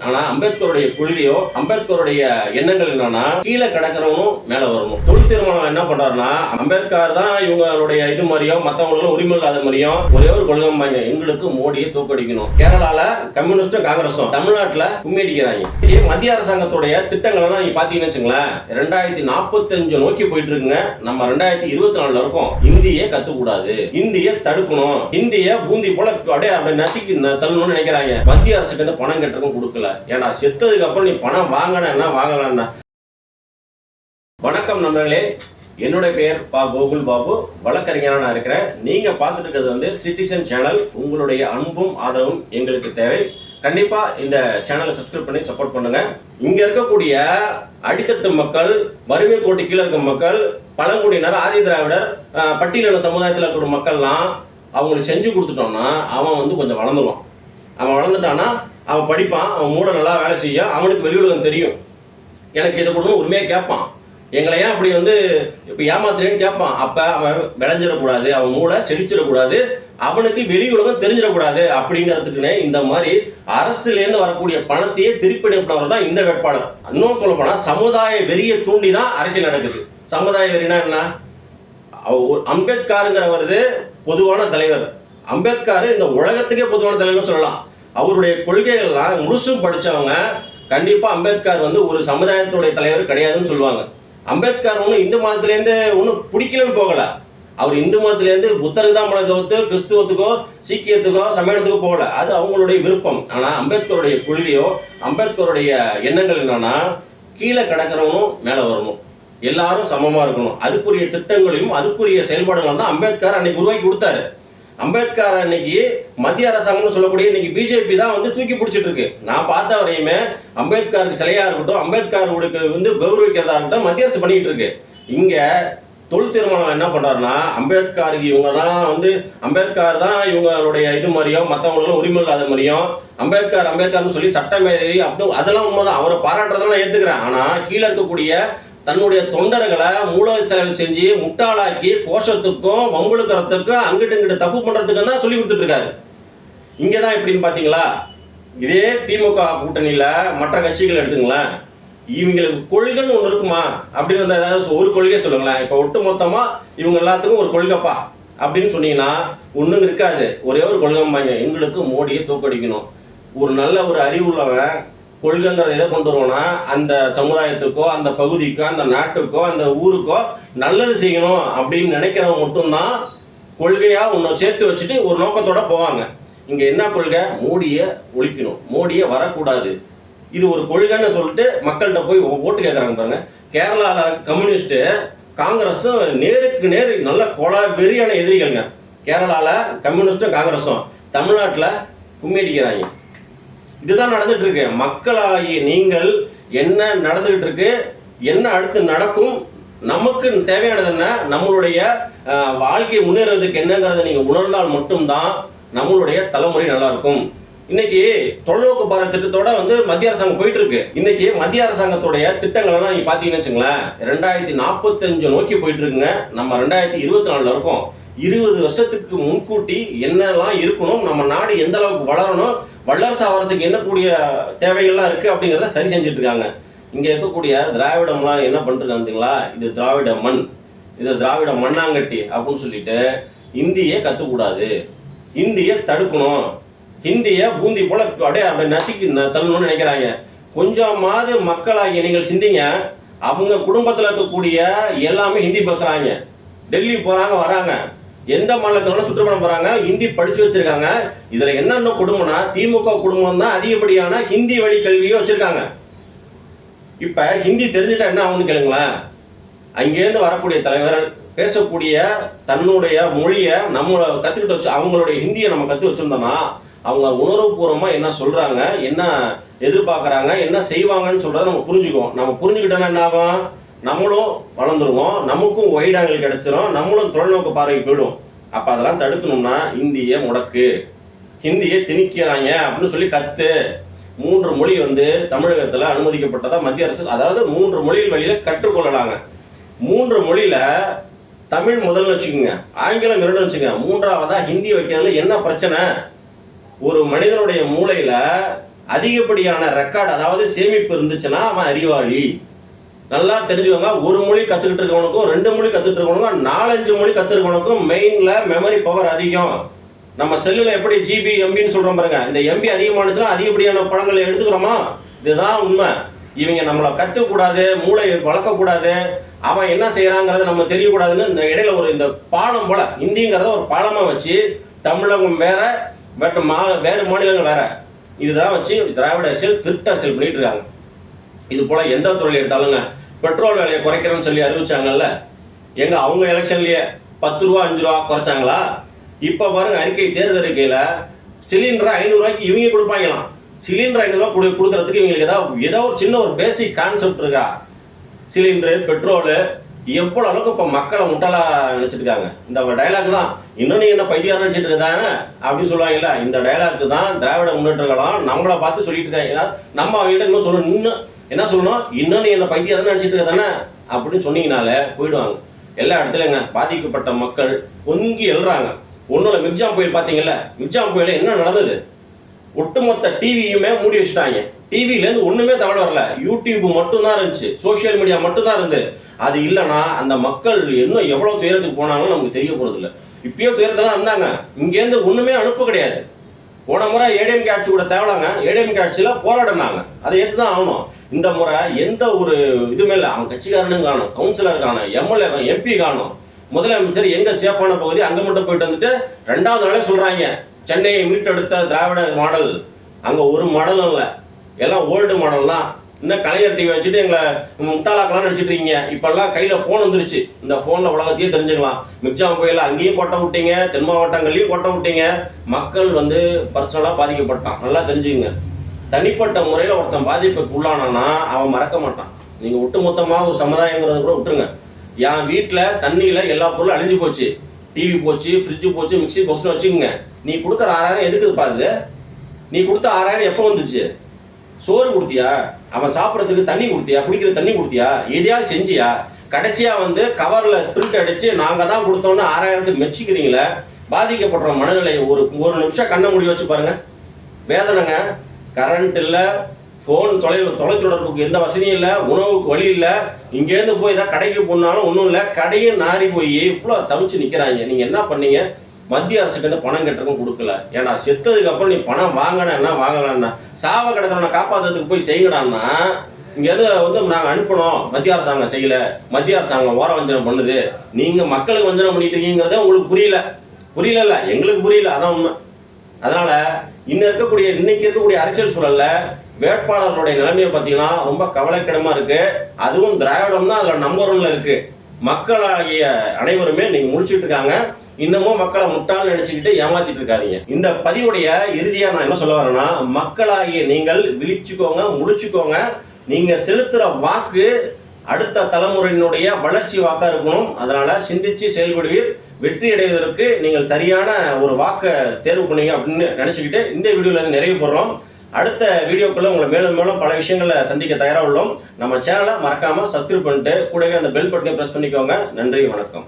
ஆனா அம்பேத்கருடைய கொள்கையோ அம்பேத்கருடைய எண்ணங்கள் என்னன்னா கீழே கிடக்கிறவனும் மேல வரணும். தொழில் தீர்மானம் என்ன பண்றாருன்னா அம்பேத்கர் தான் இவங்களுடைய இது மாதிரியும் மற்றவங்களும் உரிமை இல்லாத மாதிரியும் ஒரே ஒரு கொள்கை, எங்களுக்கு மோடியை தோக்கடிக்கணும். கேரளால கம்யூனிஸ்டும் காங்கிரஸும் தமிழ்நாட்டுல கும்மி அடிக்கிறாங்க. மத்திய அரசாங்கத்துடைய திட்டங்கள் எல்லாம் நீங்க பாத்தீங்கன்னு வச்சுங்களேன், 2045 நோக்கி போயிட்டு இருக்குங்க. நம்ம 2024 இருக்கோம். இந்தியை கத்துக்கூடாது, இந்தியை தடுக்கணும், இந்திய பூந்தி போல அப்படியே நசுக்கி தள்ளணும்னு நினைக்கிறாங்க. மத்திய அரசுக்கு வந்து பணம் கட்டுறதும் கொடுக்கல. ஏன்னா செத்ததுக்கு அப்புறம் நீ பணம் வாங்கினா வாங்கலாம்னா. வணக்கம் நண்பர்களே, என்னுடைய பெயர் கோகுல் பாபு, வழக்கறிஞராக நான் இருக்கிறேன். நீங்க பார்த்துட்டு இருக்கிறது வந்து சிட்டிசன் சேனல். உங்களுடைய அன்பும் ஆதரவும் எங்களுக்கு தேவை. கண்டிப்பா இந்த சேனலை சப்ஸ்கிரைப் பண்ணி சப்போர்ட் பண்ணுங்க. இங்க இருக்கக்கூடிய அடித்தட்டு மக்கள், வறுமை கோட்டு கீழே இருக்க மக்கள், பழங்குடியினர், ஆதி திராவிடர், பட்டியலின சமுதாயத்தில் இருக்கிற மக்கள்லாம் அவங்களுக்கு செஞ்சு கொடுத்துட்டோம்னா அவன் வந்து கொஞ்சம் வளர்ந்துருவான். அவன் வளர்ந்துட்டான்னா அவன் படிப்பான், அவன் மூளை நல்லா வேலை செய்யும், அவனுக்கு வெளி உலகம் தெரியும். எனக்கு இதை கொடுக்கணும் உரிமையாக கேட்பான். எங்களை ஏன் அப்படி வந்து இப்போ ஏமாத்துறேன்னு கேட்பான். அப்போ அவன் விளைஞ்சிடக்கூடாது, அவன் மூளை செழிச்சிடக்கூடாது, அவனுக்கு வெளி உலகம் தெரிஞ்சிடக்கூடாது. அப்படிங்கிறதுக்குன்னு இந்த மாதிரி அரசுலேருந்து வரக்கூடிய பணத்தையே திருப்பி அனுப்பினவர் தான் இந்த வேட்பாளர். இன்னும் சொல்ல போனால் சமுதாய வெறியை தூண்டி தான் அரசியல் நடக்குது. சமுதாய வெறினா என்ன? அம்பேத்கருங்கிறவர் பொதுவான தலைவர். அம்பேத்கர் இந்த உலகத்துக்கே பொதுவான தலைவர்னு சொல்லலாம். அவருடைய கொள்கைகள்லாம் முழுசும் படித்தவங்க கண்டிப்பாக அம்பேத்கர் வந்து ஒரு சமுதாயத்துடைய தலைவர் கிடையாதுன்னு சொல்லுவாங்க. அம்பேத்கர் ஒன்றும் இந்து மதத்திலேருந்து ஒன்றும் பிடிக்கலன்னு போகல. அவர் இந்து மதத்திலேருந்து புத்தருக்கு தான் தவிர்த்து கிறிஸ்துவத்துக்கோ சீக்கியத்துக்கோ சமயத்துக்கோ போகல. அது அவங்களுடைய விருப்பம். ஆனால் அம்பேத்கருடைய கொள்கையோ அம்பேத்கருடைய எண்ணங்கள் என்னன்னா கீழே கிடக்கிறவனும் மேலே வரணும், எல்லாரும் சமமாக இருக்கணும். அதுக்குரிய திட்டங்களையும் அதுக்குரிய செயல்பாடுகள் தான் அம்பேத்கர் அன்னைக்கு உருவாக்கி கொடுத்தாரு. அம்பேத்கர் அன்னைக்கு மத்திய அரசாங்கம்னு சொல்லக்கூடிய இன்னைக்கு பிஜேபி தான் வந்து தூக்கி பிடிச்சிட்டு இருக்கு. நான் பார்த்த வரையுமே அம்பேத்கருக்கு சிலையா இருக்கட்டும், அம்பேத்கருக்கு வந்து கௌரவிக்கிறதா இருக்கட்டும் மத்திய அரசு பண்ணிட்டு இருக்கு. இங்க தொழில் தீர்மானம் என்ன பண்றாருன்னா அம்பேத்கருக்கு இவங்க தான் வந்து அம்பேத்கர் தான் இவங்களுடைய இது மாதிரியும் மற்றவங்களும் உரிமை இல்லாத மாதிரியும் அம்பேத்கர்னு சொல்லி சட்டமேதை அப்படி அதெல்லாம் உண்மைதான். அவரை பாராட்டுறதெல்லாம் நான் ஏத்துக்கிறேன். ஆனா கீழே இருக்கக்கூடிய தன்னுடைய தொண்டர்களை மூல செலவு செஞ்சு முட்டாளாக்கி கோஷத்துக்கும் வம்புழுக்கிறதுக்கும் அங்கிட்டு இங்கிட்டு தப்பு பண்றதுக்கும் தான் சொல்லி கொடுத்துட்டு இருக்காரு. இங்கதான் எப்படின்னு பாத்தீங்களா, இதே திமுக கூட்டணியில மற்ற கட்சிகள் எடுத்துங்களேன், இவங்களுக்கு கொள்கைன்னு ஒண்ணு இருக்குமா அப்படின்னு வந்து ஏதாவது ஒரு கொள்கை சொல்லுங்களேன். இப்ப ஒட்டு மொத்தமா இவங்க எல்லாத்துக்கும் ஒரு கொள்கைப்பா அப்படின்னு சொன்னீங்கன்னா ஒண்ணுங்க இருக்காது. ஒரே ஒரு கொள்கைம்பாங்க, எங்களுக்கு மோடியை தோக்கடிக்கணும். ஒரு நல்ல ஒரு அறிவுள்ளவன் கொள்கைங்கிறத எதை கொண்டு வருவோம்னா அந்த சமுதாயத்துக்கோ அந்த பகுதிக்கோ அந்த நாட்டுக்கோ அந்த ஊருக்கோ நல்லது செய்யணும் அப்படின்னு நினைக்கிறவங்க மட்டும்தான் கொள்கையா ஒன்று சேர்த்து வச்சுட்டு ஒரு நோக்கத்தோட போவாங்க. இங்க என்ன கொள்கை? மோடியை ஒழிக்கணும், மோடியை வரக்கூடாது, இது ஒரு கொள்கைன்னு சொல்லிட்டு மக்கள்கிட்ட போய் ஓட்டு கேட்கறாங்க பாருங்க. கேரளால கம்யூனிஸ்ட் காங்கிரஸும் நேருக்கு நேரு நல்ல வெறியான எதிரிகள்ங்க. கேரளால கம்யூனிஸ்டும் காங்கிரஸும் தமிழ்நாட்டில் கும்மி அடிக்கிறாங்க. இதுதான் நடந்துட்டு இருக்கு. மக்களாகிய நீங்கள் என்ன நடந்துகிட்டு இருக்கு, என்ன அடுத்து நடக்கும், நமக்கு தேவையானது என்ன, நம்மளுடைய வாழ்க்கை முன்னேறதுக்கு என்னங்கிறத நீங்க உணர்ந்தால் மட்டும்தான் நம்மளுடைய தலைமுறை நல்லா இருக்கும். இன்னைக்கு தொலைநோக்கு பார்வை திட்டத்தோட வந்து மத்திய அரசாங்கம் போயிட்டு இருக்கு. இன்னைக்கு மத்திய அரசாங்கத்துடைய திட்டங்கள் எல்லாம் நீங்க பாத்தீங்கன்னு வச்சுங்களேன், 2045 நோக்கி போயிட்டு இருக்குங்க. நம்ம 2024 இருக்கோம். 20 வருஷத்துக்கு முன்கூட்டி என்னெல்லாம் இருக்கணும், நம்ம நாடு எந்த அளவுக்கு வளரணும், வல்லரசு ஆகிறதுக்கு என்ன கூடிய தேவைகள்லாம் இருக்கு அப்படிங்கிறத சரி செஞ்சுட்டு இருக்காங்க. இங்க இருக்கக்கூடிய திராவிடம்லாம் என்ன பண்றாங்களா, இது திராவிட மண், இது திராவிட மண்ணாங்கட்டி அப்படின்னு சொல்லிட்டு இந்தியை கத்துக்கூடாது, இந்தியை தடுக்கணும், ஹிந்தியை பூந்தி போல அப்படியே நசுக்கி தள்ளணும்னு நினைக்கிறாங்க. கொஞ்சமாவது மக்களாகிய நீங்கள் சிந்திங்க. அவங்க குடும்பத்தில் இருக்கக்கூடிய எல்லாமே ஹிந்தி பேசுறாங்க, டெல்லி போறாங்க வராங்க, எந்த மாநிலத்தோட சுற்றுப்பயணம் போறாங்க, ஹிந்தி படிச்சு வச்சிருக்காங்க. இதுல என்னென்ன குடும்பம்னா திமுக குடும்பம் தான் அதிகப்படியான ஹிந்தி வழி கல்வியை வச்சிருக்காங்க. இப்ப ஹிந்தி தெரிஞ்சுட்டா என்ன ஆகும்னு கேளுங்களேன். அங்கேருந்து வரக்கூடிய தலைவர் பேசக்கூடிய தன்னுடைய மொழியை நம்ம கத்துக்கிட்டு வச்சு அவங்களுடைய ஹிந்தியை நம்ம கத்து வச்சிருந்தோம்னா அவங்க உணர்வுபூர்வமா என்ன சொல்றாங்க, என்ன எதிர்பார்க்கறாங்க, என்ன செய்வாங்கன்னு சொல்றதை நம்ம புரிஞ்சுக்குவோம். நம்ம புரிஞ்சுக்கிட்டோம்னா என்ன ஆகும், நம்மளும் வளர்ந்துருவோம், நமக்கும் வைட் ஆங்கிள் கிடைச்சிரும், நம்மளும் தொலைநோக்கு பார்வைக்கு போயிடும். அப்ப அதெல்லாம் தடுக்கணும்னா இந்தியை முடக்கு, ஹிந்தியை திணிக்கிறாங்க அப்படின்னு சொல்லி கத்து. 3 மொழி வந்து தமிழகத்துல அனுமதிக்கப்பட்டதா மத்திய அரசு, அதாவது 3 மொழிகள் வழியில கற்றுக்கொள்ளலாங்க. 3 மொழியில தமிழ் முதல்ல வச்சுக்கோங்க, ஆங்கிலம் 2 வச்சுக்கோங்க, 3ஆவதா ஹிந்தி வைக்கிறதுல என்ன பிரச்சனை? ஒரு மனிதனுடைய மூளையில அதிகப்படியான ரெக்கார்டு, அதாவது சேமிப்பு இருந்துச்சுன்னா அவன் அறிவாளி. நல்லா தெரிஞ்சுக்கோங்க. ஒரு மொழி கத்துக்கிட்டு இருக்கவனுக்கும் 2 மொழி கத்துக்கிட்டு இருக்கவனுக்கும் 4-5 மொழி கத்துருக்கவனுக்கும் மெயின்ல மெமரி பவர் அதிகம். நம்ம செல்லுல எப்படி ஜிபி எம்பின்னு சொல்றோம் பாருங்க, இந்த எம்பி அதிகமானுச்சுன்னா அதிகப்படியான படங்களை எடுத்துக்கிறோமா? இதுதான் உண்மை. இவங்க நம்மளை கத்துக்கூடாது, மூளை வளர்க்கக்கூடாது, அவன் என்ன செய்யறாங்கிறத நம்ம தெரியக்கூடாதுன்னு இந்த இடையில ஒரு இந்த பாலம் போல இந்திங்கிறத ஒரு பாலமா வச்சு தமிழகம் வேற, வேறு மாநிலங்கள் வேற, இதுதான் வச்சு திராவிட அரசியல் திருட்டு அரசியல் பண்ணிட்டு இருக்காங்க. இது போல எந்த துறையில் எடுத்தாலுங்க, பெட்ரோல் விலையை குறைக்கிறேன்னு சொல்லி அறிவிச்சாங்கல்ல, எங்க அவங்க எலெக்ஷன்லயே 10 ரூபா 5 ரூபா குறைச்சாங்களா? இப்ப பாருங்க அறிக்கை, தேர்தல் அறிக்கையில சிலிண்டர் 500 ரூபாய்க்கு இவங்க கொடுப்பாங்களாம். சிலிண்டர் 500 ரூபா கொடுக்கறதுக்கு இவங்களுக்கு ஏதோ ஒரு சின்ன ஒரு பேசிக் கான்செப்ட் இருக்கா? சிலிண்டரு, பெட்ரோலு, எவ்வளவு அளவுக்கு இப்ப மக்களை முட்டாளா நினைச்சிட்டு இருக்காங்க. இந்த டைலாக் தான், இன்னும் நீ என்ன பைத்தியார் நினைச்சிட்டு இருக்காங்க அப்படின்னு சொல்லுவாங்கல்ல, இந்த டைலாக் தான் திராவிட முன்னேற்ற கழகம் நம்மளை பார்த்து சொல்லிட்டு இருக்காங்க. நம்ம அவங்ககிட்ட இன்னும் சொல்லணும், இன்னும் என்ன சொல்லணும், இன்னும் நீ என்ன பைத்தியார் நினைச்சிட்டு இருக்கானே அப்படின்னு சொன்னீங்கனாலே போயிடுவாங்க. எல்லா இடத்துலங்க பாதிக்கப்பட்ட மக்கள் பொங்கி எழுறாங்க. ஒண்ணுல மிர்ஜாம் புயல் பாத்தீங்கல்ல, மிர்ஜாம் புயல என்ன நடந்தது? ஒட்டுமொத்த டிவியுமே மூடி வச்சுட்டாங்க. டிவிலேருந்து ஒண்ணுமே தகவல் வரல, யூடியூப் மட்டும்தான் இருந்துச்சு, சோசியல் மீடியா மட்டும்தான் இருந்து. அது இல்லைன்னா அந்த மக்கள் இன்னும் எவ்வளவு துயரத்துக்கு போனாங்கன்னு நமக்கு தெரிய போறது இல்லை. இப்பயோ துயரத்துல தான் இருந்தாங்க. இங்கேருந்து ஒண்ணுமே அனுப்ப கிடையாது. போன முறை ஏடிஎம்கே ஆட்சி கூட தேவலாங்க, ஏடிஎம்கே ஆட்சியில போராடினாங்க, அதை ஏற்றுதான் ஆகணும். இந்த முறை எந்த ஒரு இதுமே இல்லை. அவன் கட்சிக்காரனும் காணும், கவுன்சிலர் காணும், எம்எல்ஏ எம்பி காணும், முதலமைச்சர் எங்க சேஃபான பகுதி அங்க மட்டும் போயிட்டு வந்துட்டு 2வது நாளே சொல்றாங்க சென்னையை மீட்டெடுத்த திராவிட மாடல். அங்க ஒரு மாடலும் இல்லை, எல்லாம் ஓல்டு மாடல் தான். இன்னும் கலைஞர் டிவி வச்சுட்டு எங்களை முட்டாளாக்கலாம்னு நினைச்சிட்டு இருக்கீங்க. இப்பெல்லாம் கையில போன் வந்துருச்சு, இந்த போன்ல உலகத்தையே தெரிஞ்சுக்கலாம். மிர்ஜாம் புயல அங்கேயும் கொட்ட விட்டீங்க, தென் மாவட்டங்கள்லயும் கொட்ட விட்டீங்க. மக்கள் பர்சனலா பாதிக்கப்பட்டான், நல்லா தெரிஞ்சுக்கங்க. தனிப்பட்ட முறையில ஒருத்தன் பாதிப்புக்கு உள்ளானான்னா அவன் மறக்க மாட்டான். நீங்க ஒட்டுமொத்தமா ஒரு சமுதாயங்கிறத கூட விட்டுருங்க. என் வீட்டுல தண்ணியில எல்லா பொருளும் அழிஞ்சு போச்சு, டிவி போச்சு, ஃப்ரிட்ஜ் போச்சு, மிக்சி பாக்ஸ்னு வச்சுக்கோங்க. நீ கொடுக்குற 6000 எதுக்கு பாது? நீ கொடுத்த 6000 எப்போ வந்துச்சு? சோறு கொடுத்தியா? அவன் சாப்பிட்றதுக்கு தண்ணி கொடுத்தியா? குடிக்கிற தண்ணி கொடுத்தியா? எதையாவது செஞ்சியா? கடைசியா கவர்ல ஸ்பிரிண்ட் அடிச்சு நாங்க தான் கொடுத்தோன்னு 6000க்கு மெச்சிக்கிறீங்களே. பாதிக்கப்படுற மனநிலை ஒரு நிமிஷம் கண்ணை மூடி வச்சு பாருங்க. வேதனைங்க. கரண்ட் இல்லை, ஃபோன் தொலைத்தொடர்புக்கு எந்த வசதியும் இல்லை, உணவுக்கு வழி இல்லை. இங்கேருந்து போய் ஏதாவது கடைக்கு போனாலும் ஒன்றும் இல்லை, கடையும் நாரி போய் இவ்வளோ தவிச்சு நிற்கிறாங்க. நீங்கள் என்ன பண்ணீங்க? மத்திய அரசுக்கு பணம் கட்டுறதுக்கும் கொடுக்கல. ஏன்னா செத்ததுக்கு அப்புறம் நீ பணம் வாங்கினா வாங்கலான்னா, சாவ கிடக்கிறவனை காப்பாற்றுறதுக்கு போய் செய்யடான்னா, இங்கே நாங்கள் அனுப்பணும், மத்திய அரசாங்கம் செய்யலை, மத்திய அரசாங்கம் ஓர வஞ்சனம் பண்ணுது, நீங்கள் மக்களுக்கு வஞ்சனம் பண்ணிட்டு இருக்கீங்கிறதே உங்களுக்கு புரியல, எங்களுக்கு புரியல, அதான் உண்மை. அதனால இன்னைக்கு இருக்கக்கூடிய அரசியல் சூழல்ல வேட்பாளர்களுடைய நிலைமையை பார்த்தீங்கன்னா ரொம்ப கவலைக்கிடமா இருக்கு. அதுவும் திராவிடம் தான் அதுல நம்பர் 1ல இருக்கு. மக்களாகிய அனைவருமே நீங்க முடிச்சுட்டு இருக்காங்க. இன்னமும் மக்களை முட்டாள் நினைச்சுக்கிட்டு ஏமாத்திட்டு இருக்காதீங்க. இந்த பதிவுடைய இறுதியா நான் என்ன சொல்ல வரேன்னா, மக்களாகிய நீங்கள் விழிச்சுக்கோங்க, முழிச்சுக்கோங்க. நீங்க செலுத்துற வாக்கு அடுத்த தலைமுறையினுடைய வளர்ச்சி வாக்கா இருக்கணும். அதனால சிந்திச்சு செயல்படுவீர். வெற்றி அடைவதற்கு நீங்கள் சரியான ஒரு வாக்கை தேர்வு பண்ணீங்க அப்படின்னு நினைச்சுக்கிட்டு இந்த வீடியோல இருந்து நிறைவு போடுறோம். அடுத்த வீடியோக்குள்ள உங்களை மேலும் மேலும் பல விஷயங்களை சந்திக்க தயாராக உள்ளோம். நம்ம சேனலை மறக்காம சப்ஸ்கிரைப் பண்ணிட்டு கூடவே அந்த பெல் பட்டனை பிரஸ் பண்ணிக்கோங்க. நன்றி, வணக்கம்.